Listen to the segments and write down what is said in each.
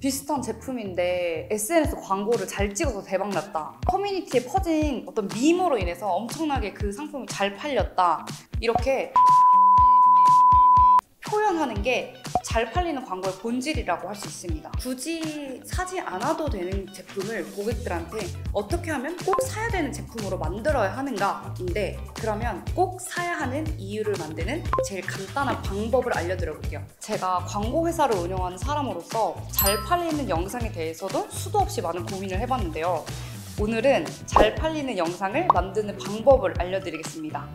비슷한 제품인데 SNS 광고를 잘 찍어서 대박났다, 커뮤니티에 퍼진 어떤 밈으로 인해서 엄청나게 그 상품이 잘 팔렸다, 이렇게 표현하는 게 잘 팔리는 광고의 본질이라고 할 수 있습니다. 굳이 사지 않아도 되는 제품을 고객들한테 어떻게 하면 꼭 사야 되는 제품으로 만들어야 하는가인데, 그러면 꼭 사야 하는 이유를 만드는 제일 간단한 방법을 알려드려 볼게요. 제가 광고 회사를 운영하는 사람으로서 잘 팔리는 영상에 대해서도 수도 없이 많은 고민을 해봤는데요. 오늘은 잘 팔리는 영상을 만드는 방법을 알려드리겠습니다.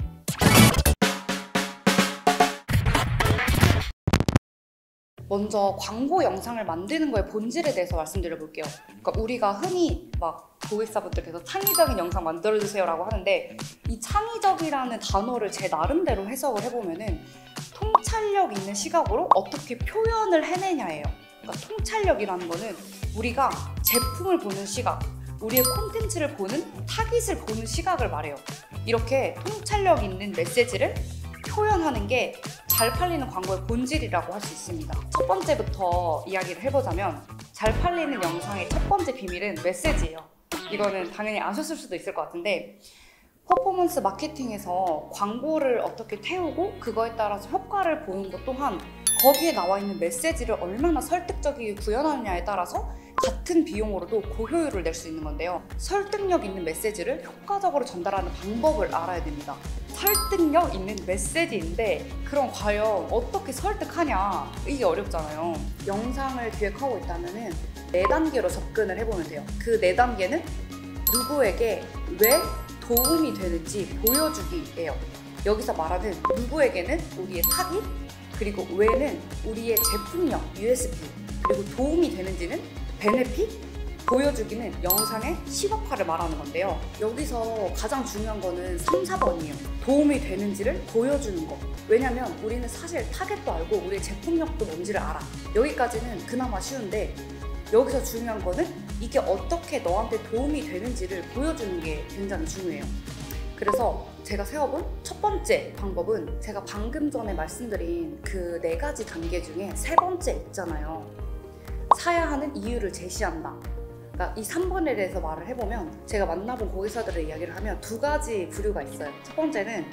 먼저 광고 영상을 만드는 거의 본질에 대해서 말씀드려 볼게요. 그러니까 우리가 흔히 막 고객사분들께서 창의적인 영상 만들어주세요 라고 하는데, 이 창의적이라는 단어를 제 나름대로 해석을 해보면은 통찰력 있는 시각으로 어떻게 표현을 해내냐예요. 그러니까 통찰력이라는 거는 우리가 제품을 보는 시각, 우리의 콘텐츠를 보는, 타깃을 보는 시각을 말해요. 이렇게 통찰력 있는 메시지를 표현하는 게 잘 팔리는 광고의 본질이라고 할 수 있습니다. 첫 번째부터 이야기를 해보자면, 잘 팔리는 영상의 첫 번째 비밀은 메시지예요. 이거는 당연히 아셨을 수도 있을 것 같은데, 퍼포먼스 마케팅에서 광고를 어떻게 태우고 그거에 따라서 효과를 보는 것 또한 거기에 나와 있는 메시지를 얼마나 설득적이게 구현하느냐에 따라서 같은 비용으로도 고효율을 낼 수 있는 건데요. 설득력 있는 메시지를 효과적으로 전달하는 방법을 알아야 됩니다. 설득력 있는 메시지인데 그럼 과연 어떻게 설득하냐, 이게 어렵잖아요. 영상을 기획하고 있다면 4단계로 접근을 해보면 돼요. 그 4단계는 누구에게 왜 도움이 되는지 보여주기예요. 여기서 말하는 누구에게는 우리의 타깃, 그리고 왜는 우리의 제품력, USP, 그리고 도움이 되는지는 베네핏, 보여주기는 영상의 시각화를 말하는 건데요. 여기서 가장 중요한 거는 3, 4번이에요. 도움이 되는지를 보여주는 거. 왜냐면 우리는 사실 타겟도 알고 우리의 제품력도 뭔지를 알아. 여기까지는 그나마 쉬운데, 여기서 중요한 거는 이게 어떻게 너한테 도움이 되는지를 보여주는 게 굉장히 중요해요. 그래서 제가 세워본 첫 번째 방법은 제가 방금 전에 말씀드린 그 4가지 단계 중에 3번째 있잖아요. 사야 하는 이유를 제시한다. 그러니까 이 3번에 대해서 말을 해보면, 제가 만나본 고객사들의 이야기를 하면 2가지 부류가 있어요. 첫 번째는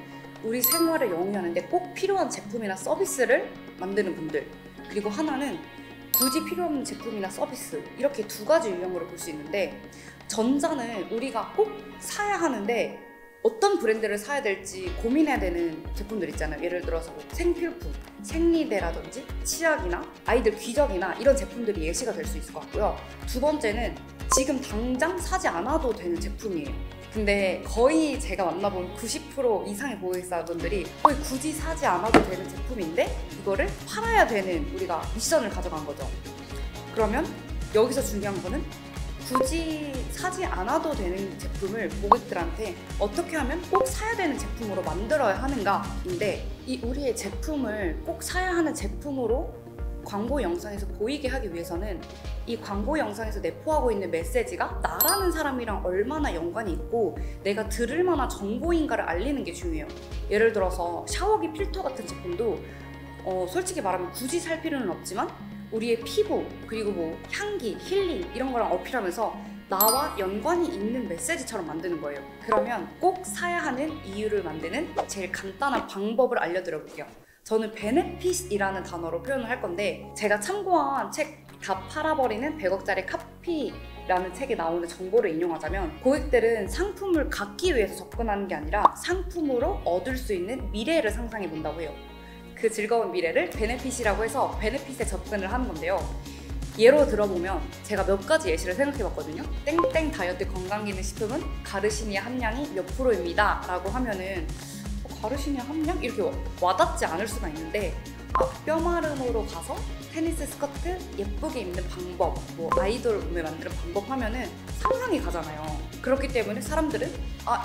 우리 생활을 영위하는데 꼭 필요한 제품이나 서비스를 만드는 분들, 그리고 하나는 굳이 필요 없는 제품이나 서비스, 이렇게 2가지 유형으로 볼 수 있는데, 전자는 우리가 꼭 사야 하는데 어떤 브랜드를 사야 될지 고민해야 되는 제품들 있잖아요. 예를 들어서 생필품, 생리대라든지 치약이나 아이들 귀적이나 이런 제품들이 예시가 될 수 있을 것 같고요. 2번째는 지금 당장 사지 않아도 되는 제품이에요. 근데 거의 제가 만나본 90% 이상의 고객사분들이 거의 굳이 사지 않아도 되는 제품인데 이거를 팔아야 되는 우리가 미션을 가져간 거죠. 그러면 여기서 중요한 거는 굳이 사지 않아도 되는 제품을 고객들한테 어떻게 하면 꼭 사야 되는 제품으로 만들어야 하는가인데, 이 우리의 제품을 꼭 사야 하는 제품으로 광고 영상에서 보이게 하기 위해서는 이 광고 영상에서 내포하고 있는 메시지가 나라는 사람이랑 얼마나 연관이 있고 내가 들을 만한 정보인가를 알리는 게 중요해요. 예를 들어서 샤워기 필터 같은 제품도 솔직히 말하면 굳이 살 필요는 없지만 우리의 피부, 그리고 뭐 향기, 힐링 이런 거랑 어필하면서 나와 연관이 있는 메시지처럼 만드는 거예요. 그러면 꼭 사야 하는 이유를 만드는 제일 간단한 방법을 알려드려 볼게요. 저는 베네핏이라는 단어로 표현을 할 건데, 제가 참고한 책 다 팔아버리는 100억짜리 카피라는 책에 나오는 정보를 인용하자면, 고객들은 상품을 갖기 위해서 접근하는 게 아니라 상품으로 얻을 수 있는 미래를 상상해 본다고 해요. 그 즐거운 미래를 베네핏이라고 해서 베네핏에 접근을 하는 건데요. 예로 들어보면 제가 몇 가지 예시를 생각해 봤거든요. 땡땡 다이어트 건강기능식품은 가르시니아 함량이 몇 프로입니다 라고 하면은 가르시니아 함량? 이렇게 와닿지 않을 수가 있는데, 뼈마름으로 가서 테니스 스커트 예쁘게 입는 방법, 뭐 아이돌 몸매 만드는 방법 하면은 상상이 가잖아요. 그렇기 때문에 사람들은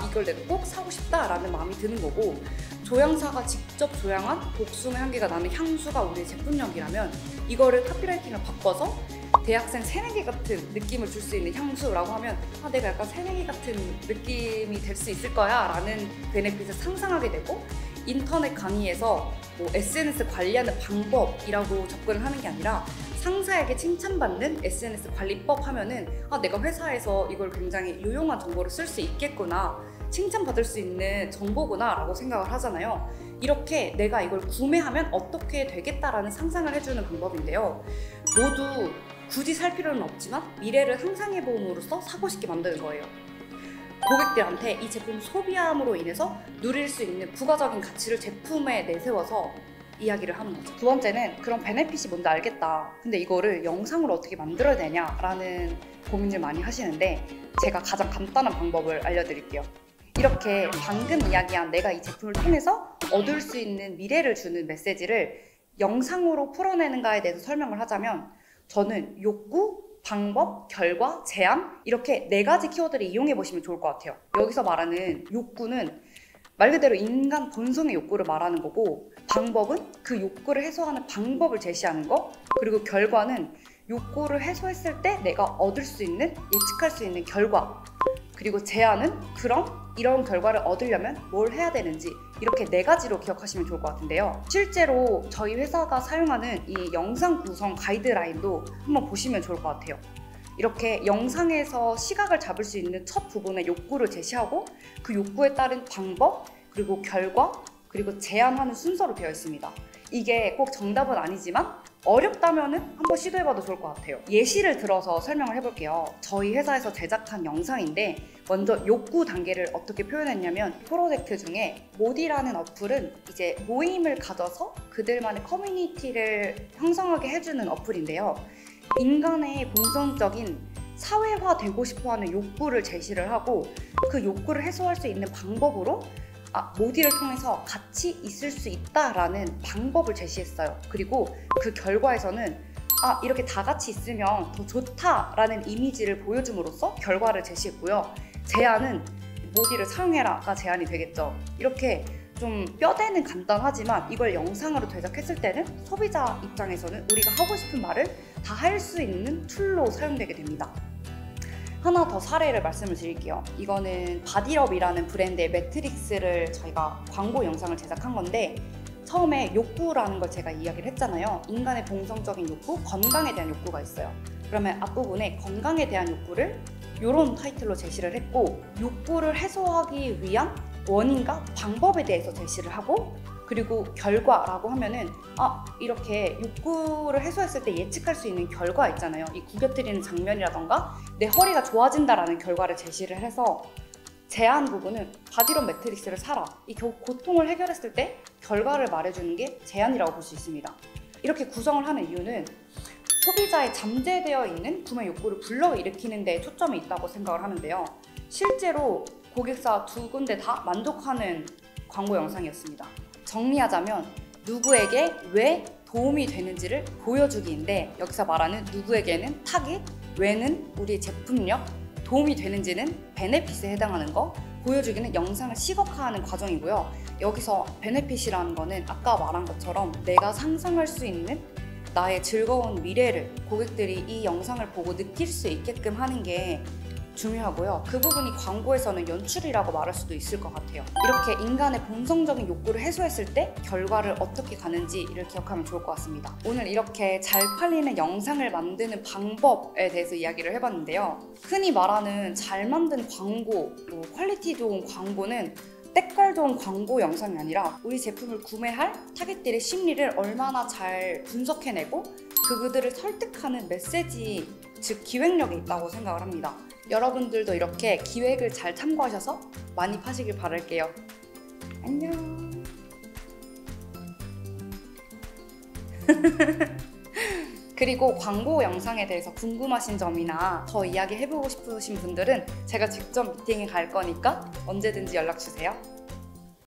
이걸 내가 꼭 사고 싶다라는 마음이 드는 거고, 조향사가 직접 조향한 복숭아 향기가 나는 향수가 우리의 제품력이라면 이거를 카피라이팅을 바꿔서 대학생 새내기 같은 느낌을 줄 수 있는 향수라고 하면 내가 약간 새내기 같은 느낌이 될 수 있을 거야 라는 베네핏을 상상하게 되고, 인터넷 강의에서 뭐 SNS 관리하는 방법이라고 접근을 하는 게 아니라 상사에게 칭찬받는 SNS 관리법 하면은 내가 회사에서 이걸 굉장히 유용한 정보로 쓸 수 있겠구나, 칭찬받을 수 있는 정보구나 라고 생각을 하잖아요. 이렇게 내가 이걸 구매하면 어떻게 되겠다라는 상상을 해주는 방법인데요. 모두 굳이 살 필요는 없지만 미래를 향상해 봄으로써 사고 싶게 만드는 거예요. 고객들한테 이 제품을 소비함으로 인해서 누릴 수 있는 부가적인 가치를 제품에 내세워서 이야기를 하는 거죠. 두 번째는 그런 베네핏이 뭔지 알겠다, 근데 이거를 영상으로 어떻게 만들어야 되냐라는 고민을 많이 하시는데, 제가 가장 간단한 방법을 알려드릴게요. 이렇게 방금 이야기한 내가 이 제품을 통해서 얻을 수 있는 미래를 주는 메시지를 영상으로 풀어내는가에 대해서 설명을 하자면, 저는 욕구, 방법, 결과, 제안, 이렇게 4가지 키워드를 이용해 보시면 좋을 것 같아요. 여기서 말하는 욕구는 말 그대로 인간 본성의 욕구를 말하는 거고, 방법은 그 욕구를 해소하는 방법을 제시하는 거, 그리고 결과는 욕구를 해소했을 때 내가 얻을 수 있는, 예측할 수 있는 결과, 그리고 제안은 그럼 이런 결과를 얻으려면 뭘 해야 되는지, 이렇게 4가지로 기억하시면 좋을 것 같은데요. 실제로 저희 회사가 사용하는 이 영상 구성 가이드라인도 한번 보시면 좋을 것 같아요. 이렇게 영상에서 시각을 잡을 수 있는 첫 부분의 욕구를 제시하고 그 욕구에 따른 방법, 그리고 결과, 그리고 제안하는 순서로 되어 있습니다. 이게 꼭 정답은 아니지만 어렵다면은 한번 시도해봐도 좋을 것 같아요. 예시를 들어서 설명을 해볼게요. 저희 회사에서 제작한 영상인데, 먼저 욕구 단계를 어떻게 표현했냐면, 프로젝트 중에 모디라는 어플은 이제 모임을 가져서 그들만의 커뮤니티를 형성하게 해주는 어플인데요. 인간의 본성적인 사회화되고 싶어하는 욕구를 제시를 하고, 그 욕구를 해소할 수 있는 방법으로 모디를 통해서 같이 있을 수 있다라는 방법을 제시했어요. 그리고 그 결과에서는 이렇게 다 같이 있으면 더 좋다라는 이미지를 보여줌으로써 결과를 제시했고요. 제안은 모디를 사용해라가 제안이 되겠죠. 이렇게 좀 뼈대는 간단하지만 이걸 영상으로 제작했을 때는 소비자 입장에서는 우리가 하고 싶은 말을 다 할 수 있는 툴로 사용되게 됩니다. 하나 더 사례를 말씀을 드릴게요. 이거는 바디럽이라는 브랜드의 매트릭스를 저희가 광고 영상을 제작한 건데, 처음에 욕구라는 걸 제가 이야기를 했잖아요. 인간의 본성적인 욕구, 건강에 대한 욕구가 있어요. 그러면 앞부분에 건강에 대한 욕구를 이런 타이틀로 제시를 했고, 욕구를 해소하기 위한 원인과 방법에 대해서 제시를 하고, 그리고 결과라고 하면은 이렇게 욕구를 해소했을 때 예측할 수 있는 결과 있잖아요. 이 구겨뜨리는 장면이라던가 내 허리가 좋아진다라는 결과를 제시를 해서, 제안 부분은 바디럽 매트릭스를 사라, 이 고통을 해결했을 때 결과를 말해주는 게 제안이라고 볼 수 있습니다. 이렇게 구성을 하는 이유는 소비자의 잠재되어 있는 구매 욕구를 불러일으키는 데 초점이 있다고 생각을 하는데요. 실제로 고객사 2군데 다 만족하는 광고 영상이었습니다. 정리하자면 누구에게 왜 도움이 되는지를 보여주기인데, 여기서 말하는 누구에게는 타깃, 왜는 우리의 제품력, 도움이 되는지는 베네핏에 해당하는 거, 보여주기는 영상을 시각화하는 과정이고요. 여기서 베네핏이라는 거는 아까 말한 것처럼 내가 상상할 수 있는 나의 즐거운 미래를 고객들이 이 영상을 보고 느낄 수 있게끔 하는 게 중요하고요. 그 부분이 광고에서는 연출이라고 말할 수도 있을 것 같아요. 이렇게 인간의 본성적인 욕구를 해소했을 때 결과를 어떻게 가는지를 기억하면 좋을 것 같습니다. 오늘 이렇게 잘 팔리는 영상을 만드는 방법에 대해서 이야기를 해봤는데요. 흔히 말하는 잘 만든 광고, 퀄리티 좋은 광고는 때깔 좋은 광고 영상이 아니라 우리 제품을 구매할 타겟들의 심리를 얼마나 잘 분석해내고 그들을 설득하는 메시지, 즉 기획력이 있다고 생각을 합니다. 여러분들도 이렇게 기획을 잘 참고하셔서 많이 파시길 바랄게요. 안녕. 그리고 광고 영상에 대해서 궁금하신 점이나 더 이야기 해보고 싶으신 분들은 제가 직접 미팅에 갈 거니까 언제든지 연락 주세요.